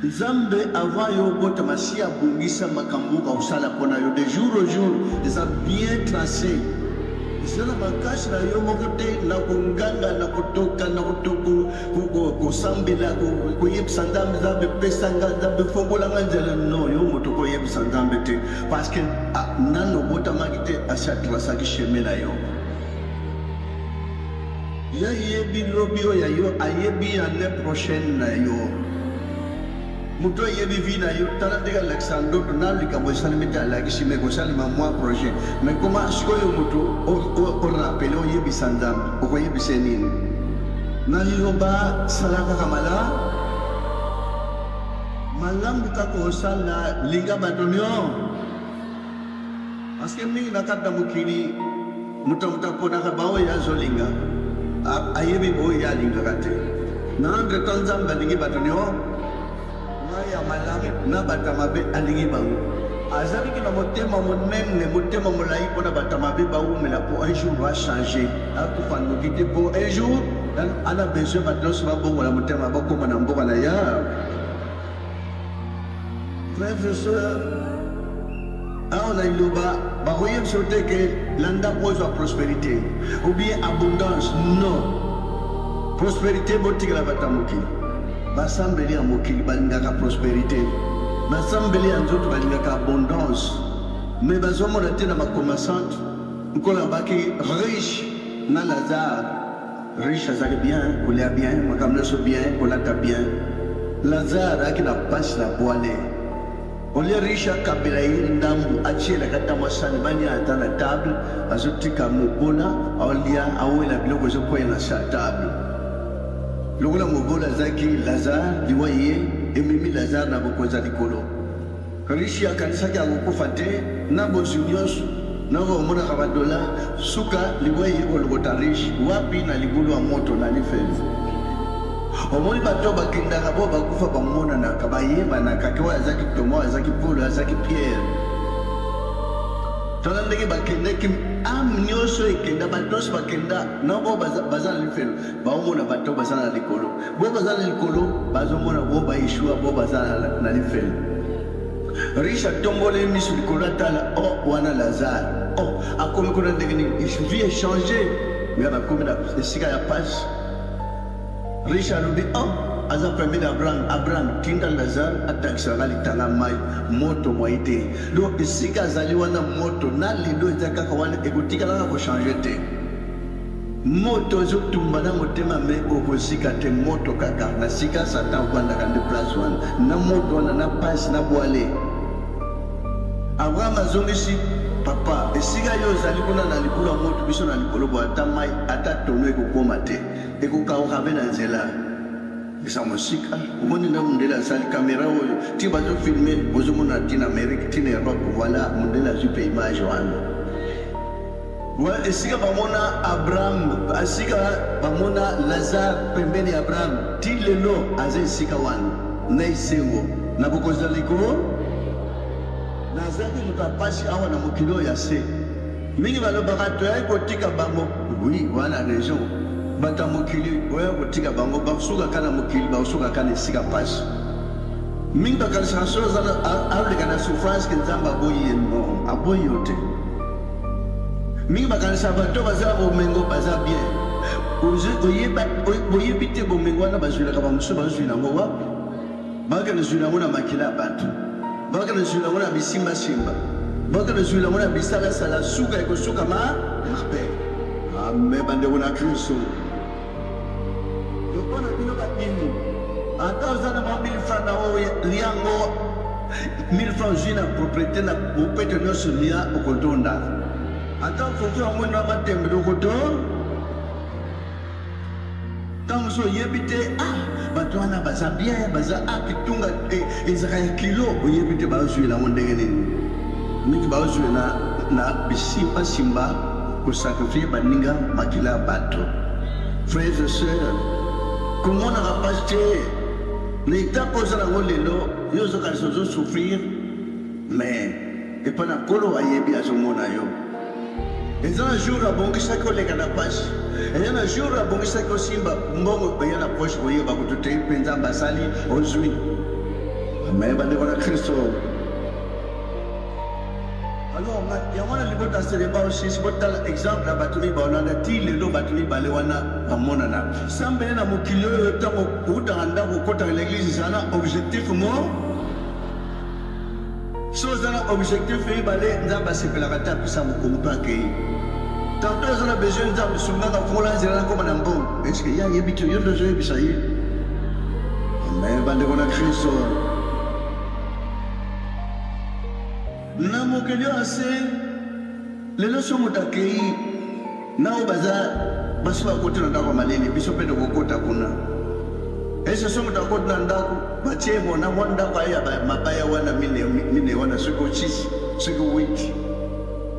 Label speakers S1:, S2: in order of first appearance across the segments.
S1: Nzambe avant yo bota masia bungisa makambuka usala pona yo de jour au jour, ils ont bien tracé. Zela makashi na yo mokote na kunganga na kutoka na kutuku kusambila kuyebisa nzambe nzambe pesa nzambe fongola nganjela no yo moto koyebisa nzambe te parce que nano bota magite ashatrasa kisheme na yo ya yebi lobio ya yo ayebi année prochaine na yo muto yebi vina yo talante ga Alexandre na likambo salimita la kishime ko salima moi projet mais comment siko yo muto o rappel o yebi sandam o yebi senine na yo ba salaka kamala malam ka ko sala linga batonyo aske mi nakata mukini muta pona ka bawo ya zolinga ayebi bo ya linga kate na andre tanzamba lingi batonyo ya malami na batamabe alingi bango azali ki na motema monene motema molai pona batamabe baumela po un jour va changer akufanda kite po un jour ana besoin batos babongola motema bakoma na mboka na ya frère soeur on a iloba bakoyeb sote ke landa pose prospérité ou bien abondance non prospérité botikela batamuki basambeli ya mokili balingaka prospérité basambeli ya nzoto balingaka abondance mais bazomona te na bakommersante nkola baki riche na Lazare riche azali bien kolia bien makambo nyonso bien kolata bien Lazare aki na pasi na bwale olia riche akabela ye ndambu atielaka ta mwasani bania ata na table azotika mobola aolia awela biloko ezokwea na sa table lokola mobola azaki Lazare liwaye ememi Lazare na bokonza likolo rishi akanisaki akokufa te na bozwi nyonso nako omonaka badola suka liwaye kolokota rishi wapi na libulu ya moto na lifeli omoni bato bakendaka bo bakufa bamonanaka bayebanaka ke oyo azaki Tomo azaki Polo azaki Pierre tala ndenge bakendaki ame nyonso ekenda bato nyonso bakenda nabo baza na lifelo baomona bato baza na likolo bo baza na likolo bazomona bo baishua bo baza na lifelo riche atomboli miso likolo atala wana Lazare akomi kuna ndenge nini vie échange me bakomi na esika ya pasi riche alobi aza premier Abraham tinda Lazare atakisaka litanga mai moto mwai te donc esika azali wana moto na lelo eza kaka wana ekotikalaka kochange te moto ezotumba na motema me okozika te moto kaka na sika satan okwandaka nde place wana na moto wana na pasi na bwale Abraham azongisi papa esika yo ozali kuna na likolo ya moto biso na likolo bo ata mai ata tono ekokoma te ekokauka mpe na nzela eza mosika omoni na mondele azali kamera oyo ti bazofilme bozomona tina Amérique tina Europe voilà mondele azwi mpe image wana esika bamona Abraham esika bamona Lazare pembeni ya Abraham ti lelo aza esika wana na esengo na bokonzi ya likolo nazaki moto apasi awa na mokili oyo ya se mingi balobaka toyai kotika bango oui wana raison bata mokili oya kotika bango basukaka na mokili basukaka na esika pasi mingi bakanisaka so aleka na souffrance ke nzambe aboyi ye non aboyi yo te mingi bakanisa bato baza bomengo baza bien oyebi te bomengo wana bazwilaka bamosusu bazwi nango wapi bakana zwi nango na makila ya bato bakana zwi nango na bisimbasimba bakana zwi nango na bisalasala suka ekosuka mabe ame bandeko na Kristo yopona bino bakini ata oza na 1000 francs na oyo liango 1000 francs zwi na propriété na bopete nyonso lia okotonda ata okoki yango na matembele okoto ntango so oyebi te bato wana baza bien baza kitunga ezaka ya kilo oyebi te bazwela yango ndenge nini mingi bazwela na bisimbasimba kosakrifie baninga makila ya bato frères et sœurs komonaka pasi te na etapa ozala yango lelo yo ozokanisa ozosouffrir mais epa na nkolo ayebi azomona yo Et un jour, à bon, ça collègue à la page. Et un jour, à bon, ça que Simba, bon, il y a la poche, vous voyez, vous tout est, Penza Basali, Ozui. Mais, bah, on a Christo. Alors, il y a un livre dans ce débat aussi, c'est pour exemple, la Batumi Baolana, Tile, le Batumi Balewana, à Monana. Sans bien à Mokilo, ou dans l'église, c'est un objectif, moi. Chose dans l'objectif, il balai, Nzamba Sepelarata, puis ça me comprend que. Tantôt, on a besoin de se souvenir d'un fond là, c'est là comme un bon. Est-ce qu'il y a un habitué de jouer, puis ça y est. Mais, bande, on a créé ça. Na mokeli ase lelo somo takei na obaza basiba kotela ndako malele biso pe dokota kuna ese somo takota na ndako bachemo na mwanda kwa ya mabaya wana mine wana siko chisi siko wiki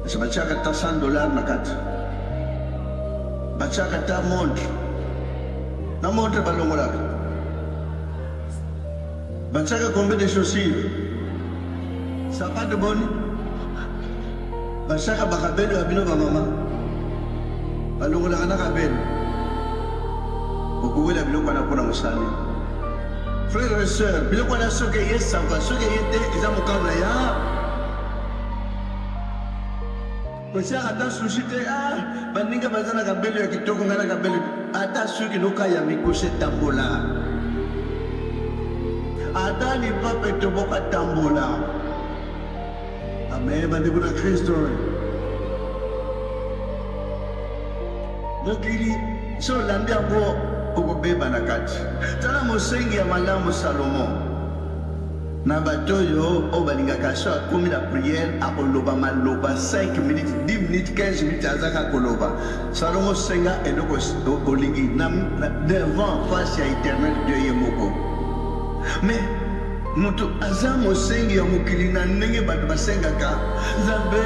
S1: ese bachaka ta $100 na kata bachaka ta montre na montre balongola bachaka combien de chaussures. Ça pas de bonne. Bachaka bakabelo abino ba mama. Balongola kana kabelo. Okuwela bilo kana kona musali. Frères et sœurs, bilo kana soke yesa va soke yete ezamukana ya. Bachaka ata susite baninga bazana kabelo ya kitoko ngana kabelo ata soki loka ya mikose tambola. Ata ni pape toboka tambola. Amen, bande kuna Kristo. Mokili so landi abo okobeba na kati. Tala mosengi ya malamu Salomo. Na batoyo o balingaka so akomi la prière akoloba maloba 5 minutes, 10 minutes, 15 minutes azaka koloba. Salomo senga eloko olingi na devant face à éternel Dieu yemoko. Mais mutu aza mosengi ya mokili na ndenge bato basengaka nzambe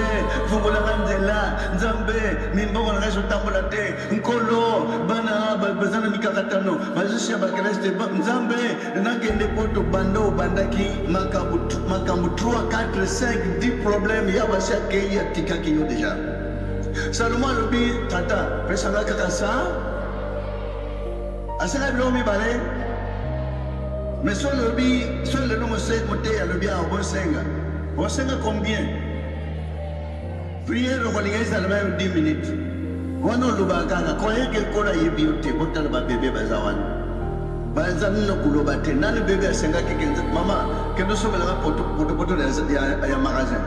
S1: fungolanga nzela nzambe mimbongo na ngai ezotambola te nkolo bana baza na mikakatano bazosia bakreste nzambe nakende po tobanda obandaki makambo 3 4 5 10 problème ya basi akei atikaki yo deja. Salomo alobi tata pesanga kaka sa asenga biloko mibale. Mais sur le nom de côté, il y a le bien au bon senga. Bon senga combien? Prière au Rollingaise à la même 10 minutes. On a le bagage, croyez que le a bioté, pour le bébé Bazawan. Bazan no Kulobate, nan le bébé à senga qui est maman, que nous sommes là pour le magasin.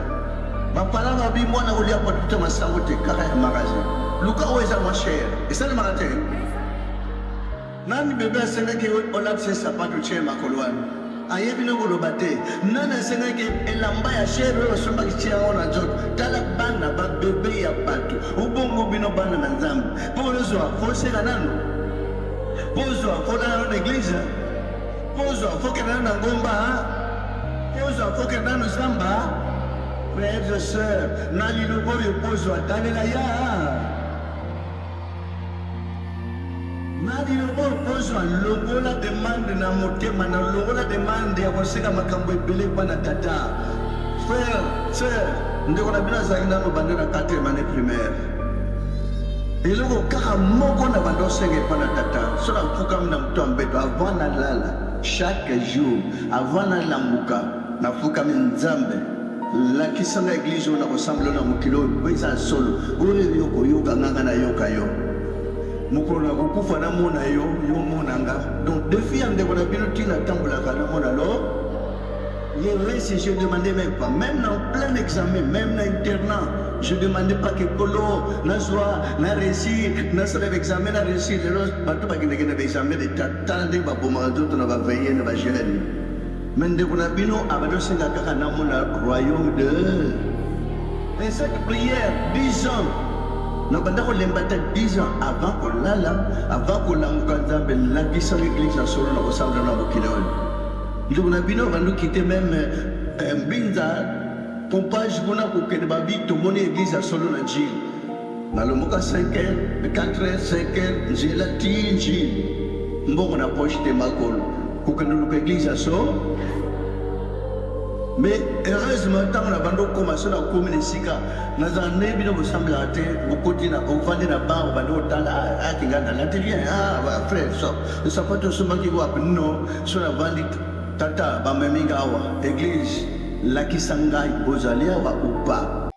S1: Ma parole m'a dit, moi, on a pour tout ma sangote, car il y a un magasin. Luca, où est-ce ma chère? Et ça le magasin? Nani bébé senga ki olap se sapato che makolwan ayebi no golobate nana senga ki elamba ya shere osomba ki chia ona jot tala bana ba bébé ya pato ubongo bino bana na nzambe pozo afosela nano pozo afola na église pozo afokela na ngomba pozo afokela na zamba. Frères et sœurs nali lobo yo pozo atalela ya Nadi lobo pozo lobo la demande na motema na lobo la demande ya koseka makambo ebele kwa na tata. Frère, sœur, ndeko na bina zangi na mobande na 4e année primaire. Eloko kaka moko na bando senge kwa na tata. So na fuka mina mtu ambeto avant na lala chaque jour avant na lambuka na fuka mina nzambe. La kisanga église na ressemble na mokilo beza solo. Oyo yoko yoka nganga na yoka yo. Mukolo na kukufa na mona yo monanga. Donc défi ande ko na bino tina tambola kana mona lo. Les restes je demandais même pas, même en plein examen, même dans internat, je demandais pas que colo na soit na réussi, na sala examen na réussi, les autres bateau pas qu'il y ait examen de tant de ba boma d'autres na ba veiller na ba gérer. Mais de ko na bino abado senga kaka na mona royaume de. Et cette prière 10 ans nous avons 10 ans avant qu'on lala, avant qu'on l'encontre, la puissance de l'église a solo na ressemble na bokilo. Nous avons quitté même Binza, pompage qu'on a pour que nous habitons mon église à solo na Gilles. Dans le moka 5h, 4h, 5h, j'ai la Gilles. Bon, on a poche de Makol. Pour que nous l'église à solo. Mais heureusement, tant que nous avons commencé à communiquer, nous avons dit que nous avons dit que nous avons dit que nous avons dit que nous avons dit que nous avons dit que nous avons dit que nous avons dit que nous avons dit que l'église, la qui s'engage, vous allez ou pas.